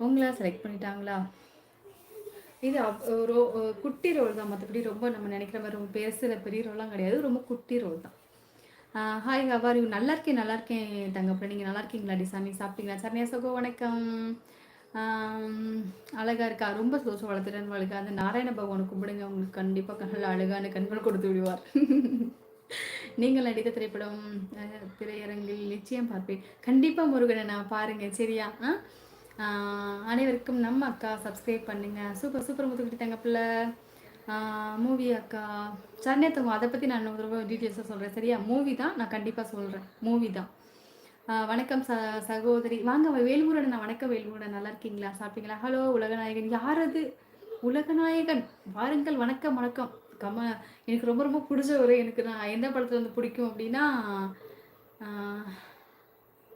உங்களா செலக்ட் பண்ணிட்டாங்களா? இது குட்டி ரோல் தான், மற்றபடி ரொம்ப நம்ம நினைக்கிற மாதிரி ரொம்ப பெருசில் பெரிய ரோல்லாம் கிடையாது, ரொம்ப குட்டி ரோல் தான். ஹாய் ஹவாரி, நல்லா இருக்கேன் நல்லா இருக்கேன் தங்கப்பா, நீங்கள் நல்லா இருக்கீங்களா? டிசாமி சாப்பிட்டீங்களா? சரணியா சகோ வணக்கம். அழகா இருக்கா, ரொம்ப சோசம் வளர்த்துட்டேன்னு வளர்க்க அந்த நாராயண பகவானை கும்பிடுங்க, உங்களுக்கு கண்டிப்பாக கண்ணில் அழகான கண்கள் கொடுத்து விடுவார். நீங்கள் நடித்த திரைப்படம் திரையரங்கில் நிச்சயம் பார்ப்பேன் கண்டிப்பாக. முருகனை நான் பாருங்க சரியா? அனைவருக்கும் நம்ம அக்கா சப்ஸ்கிரைப் பண்ணுங்க. சூப்பர் சூப்பர் முத்துக்கிட்டு தங்க பிள்ளை. மூவி அக்கா சரணியத்தவங்க, அதை பற்றி நான் ஒரு டீட்டெயில்ஸாக சொல்கிறேன் சரியா? மூவி தான், நான் கண்டிப்பாக சொல்கிறேன், மூவி தான். வணக்கம் சகோதரி, வாங்க வேல்முருகன். நான் வணக்கம் வேல்முருகன், நல்லா இருக்கீங்களா? சாப்பிட்டீங்களா? ஹலோ உலகநாயகன், யார் அது? உலகநாயகன் வாருங்கள், வணக்கம் வணக்கம். எனக்கு ரொம்ப ரொம்ப பிடிச்ச ஒரு, எனக்கு நான் எந்த படத்தில் வந்து பிடிக்கும் அப்படின்னா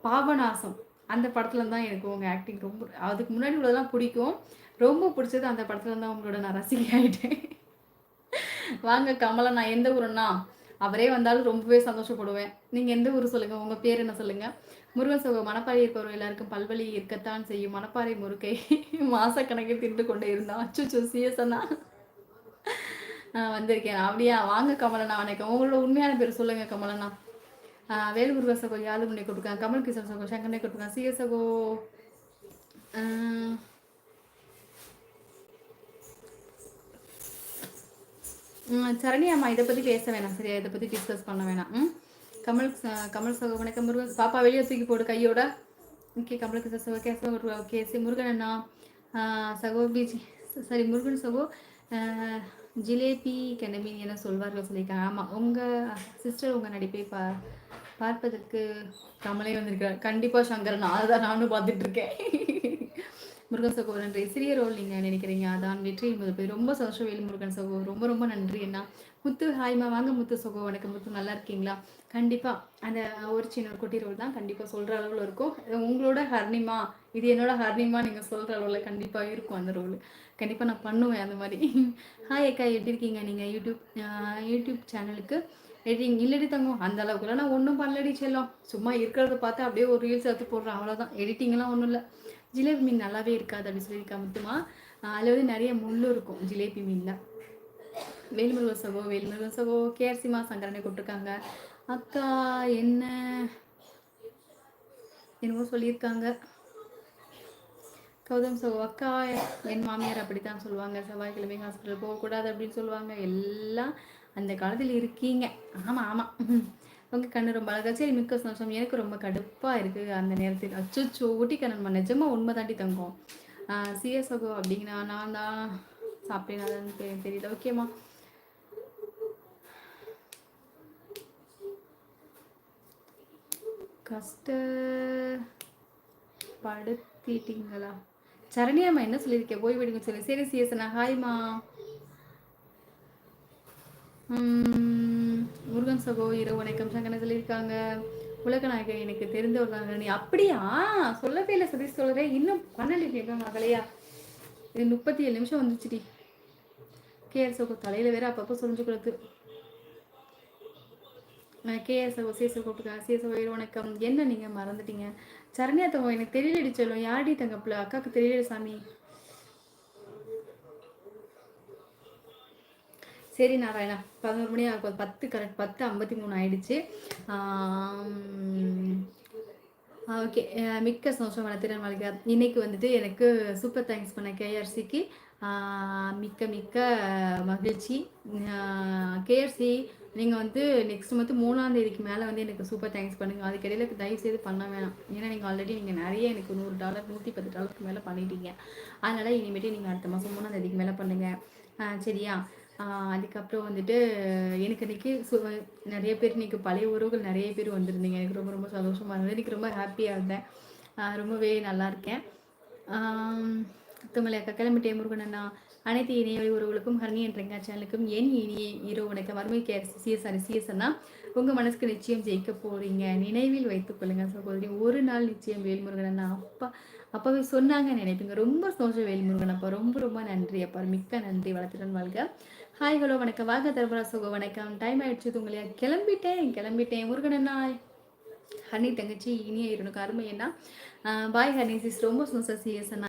பாபநாசம், அந்த படத்துல தான் எனக்கு உங்கள் ஆக்டிங் ரொம்ப, அதுக்கு முன்னாடி உள்ளதெல்லாம் பிடிக்கும், ரொம்ப பிடிச்சது அந்த படத்துல தான் உங்களோட நான் ரசிகை ஆகிட்டேன். வாங்க கமலா, நான் எந்த ஊருன்னா அவரே வந்தாலும் ரொம்பவே சந்தோஷப்படுவேன். நீங்கள் எந்த ஊர் சொல்லுங்கள், உங்கள் பேர் என்ன சொல்லுங்கள்? முருகன் சகோ, மணப்பாறை இருக்கிறவங்க எல்லாருக்கும் பல்வழி இருக்கத்தான் செய்யும், மணப்பாறை முருகை மாசக்கணக்கில் தின்று கொண்டே இருந்தான். அச்சு சிஎஸ்னா வந்திருக்கேன் அப்படியா? வாங்க கமலண்ணா வணக்கம். உங்களோட உண்மையான பேர் சொல்லுங்கள் கமலண்ணா. வேலுமுருக சகோ யாதுமுனை கொடுக்காங்க, கமல் கிஷன் சகோ சங்கனை கொடுக்காங்க, சிஎஸ் சகோ சரணி அம்மா, இதை பற்றி பேச வேணாம் சரியா? இதை பற்றி டிஸ்கஸ் பண்ண வேணாம். கமல் சகோ வணக்கம். முருகன் பாப்பா வெளியே தூக்கி போடு கையோட. ஓகே கமல் கிஷன் சகோ கேசவ ஓகே சரி. முருகன் அண்ணா சகோ பிஜி சரி முருகன் சகோ ஜிலேபி கெண்டமீன் என சொல்வார்கள் சொல்லியிருக்காங்க. ஆமாம், உங்கள் சிஸ்டர் உங்கள் நடிப்பை பார்ப்பதற்கு கமலே வந்திருக்கிறார். கண்டிப்பாக சங்கரன், அதுதான் நானும் பார்த்துட்ருக்கேன். முருகன் சகோ நன்றி. சிறிய ரோல் நீங்கள் நினைக்கிறீங்க, அதான் வெற்றி என்பது பேர். ரொம்ப சந்தோஷம் வேலு முருகன் சகோ, ரொம்ப ரொம்ப நன்றி அண்ணா. முத்து ஹாய்மா, வாங்க முத்து சகோ வணக்கம். முத்து நல்லா இருக்கீங்களா? கண்டிப்பாக அந்த ஒரு சின்ன ஒரு குட்டி ரோல் தான், கண்டிப்பாக சொல்கிற அளவில் இருக்கும். உங்களோட ஹர்னிமா, இது என்னோட ஹர்னிமா நீங்கள் சொல்கிற அளவில் கண்டிப்பாக இருக்கும் அந்த ரோல். கண்டிப்பாக நான் பண்ணுவேன் அந்த மாதிரி. ஹாய் அக்கா, எப்படி இருக்கீங்க? நீங்கள் யூடியூப் சேனலுக்கு எடிட்டிங் இல்லடி தங்கும், அந்த அளவுக்குலாம் நான் ஒன்றும் பண்ணலடி செல்லம், சும்மா இருக்கிறத பார்த்து அப்படியே ஒரு ரீல்ஸ் எடுத்து போடுறேன், அவ்வளோதான். எடிட்டிங்லாம் ஒன்றும் இல்லை. ஜிலேபி மீன் நல்லாவே இருக்காது அப்படின்னு சொல்லியிருக்கா முத்துமா. அதில் வந்து நிறைய முள் இருக்கும் ஜிலேபி மீனில். வேல்முருகன் சகோ கேஆர்சிமா சங்கரனை கூப்பிட்டுருக்காங்க. அக்கா என்ன என்னமோ சொல்லியிருக்காங்க. கௌதம் சகோ, அக்கா என் மாமியார் அப்படித்தான் சொல்லுவாங்க, செவ்வாய்க்கிழமை ஹாஸ்பிட்டல் போகக்கூடாது அப்படின்னு சொல்லுவாங்க. எல்லாம் அந்த காலத்தில் இருக்கீங்க. ஆமாம் ஆமாம், உங்கள் கண்ணு ரொம்ப அழகா. சரி, மிக்க சந்தோஷம். எனக்கு ரொம்ப கடுப்பாக இருக்குது அந்த நேரத்தில். அச்சோ ஊட்டி கண்ணன்மா, நிஜமாக உண்மை தாண்டி தங்கும். சிஎஸ்ஓகோ அப்படிங்கன்னா நான் தான் சாப்பிட்டேன், தெரியல. ஓகேம்மா. கஷ்டப்படுத்திட்டீங்களா? சரணியாம்மா என்ன சொல்லியிருக்கேன், போய் விடுங்க சொல்லி. சரி சிஎஸ்னா ஹாய்மா. முருகன் சகோ இரவு வணக்கம் சங்கன சொல்லியிருக்காங்க. உலகநாயகன் எனக்கு தெரிந்தவர் தாங்க. நீ அப்படியா? சொல்லவே இல்லை சதீஷ், சொல்கிறேன். இன்னும் 12 நிமிஷம் ஆகலையா? இது 37 நிமிஷம் வந்துச்சுடி. கேஆர் சகோ தலையில் வேற அப்பப்போ சொல்லிச்சுக்கிறது. கேஆர் சகோ சிஎஸ்ஓ கூப்பிட்டுருக்காங்க. சிஎஸ்ஓ வணக்கம். என்ன நீங்கள் மறந்துட்டீங்க? சரணியா தங்க, எனக்கு தெரியலடி சொல்லும். யாடி தங்கப்பில் அக்காவுக்கு தெரியல சாமி. சரி நாராயணா, 11 மணி ஆகும், 10 கரெக்ட், 10:53 ஆயிடுச்சு. ஓகே, மிக்க சந்தோஷம் வளர்த்துறேன் வாழ்க்கை. இன்னைக்கு வந்துட்டு எனக்கு சூப்பர் தேங்க்ஸ் பண்ண கேஆர்சிக்கு மிக்க மிக்க மகிழ்ச்சி. கேஆர்சி நீங்கள் வந்து நெக்ஸ்ட் மந்த் 3ஆம் தேதிக்கு மேலே வந்து எனக்கு சூப்பர் தேங்க்ஸ் பண்ணுங்கள். அதுக்கிடையில் தயவு செய்து பண்ண வேணாம். ஏன்னா நீங்கள் ஆல்ரெடி நீங்கள் நிறைய எனக்கு $100 $110 மேலே பண்ணிட்டீங்க. அதனால் இனிமேட்டு நீங்கள் அடுத்த மாதம் 3ஆம் தேதிக்கு மேலே பண்ணுங்கள் சரியா? அதுக்கப்புறம் வந்துட்டு எனக்கு இன்றைக்கி நிறைய பேர் இன்றைக்கி பழைய உறவுகள் நிறைய பேர் வந்திருந்தீங்க. எனக்கு ரொம்ப ரொம்ப சந்தோஷமாக இருந்தது. எனக்கு ரொம்ப ஹாப்பியாக இருந்தேன், ரொம்பவே நல்லா இருக்கேன். தும்மலை அக்கா கிளம்பிட்டேன். முருகன் அண்ணா, அனைத்து இணைய உறவுகளுக்கும் ஹர்னி என்ற சேனலுக்கும் என் இனிய இரவு வணக்கம். வறுமை சிஎஸ் அண்ணா, உங்கள் மனசுக்கு நிச்சயம் ஜெயிக்க போகிறீங்க, நினைவில் வைத்துக் கொள்ளுங்கள் சகோதரி. ஒரு நாள் நிச்சயம். வேல்முருகன் அண்ணா, அப்பாவே சொன்னாங்க நினைப்பீங்க. ரொம்ப சந்தோஷம் வேல்முருகன் அப்பா, ரொம்ப ரொம்ப நன்றி அப்பா, மிக்க நன்றி. வளர்த்துடன் வாழ்க. ஹாய் ஹலோ வணக்கம். வாங்க தர்பரா சகோ வணக்கம். டைம் ஆயிடுச்சு தூங்கலையா? கிளம்பிட்டேன் முருகன் அண்ணா. ஹனி தங்கச்சி இனிய இருனுக்கு அருமை என்ன. பாய் ஹனி சிஸ், ரொம்ப சந்தோஷம் சிஎஸ் அண்ணா.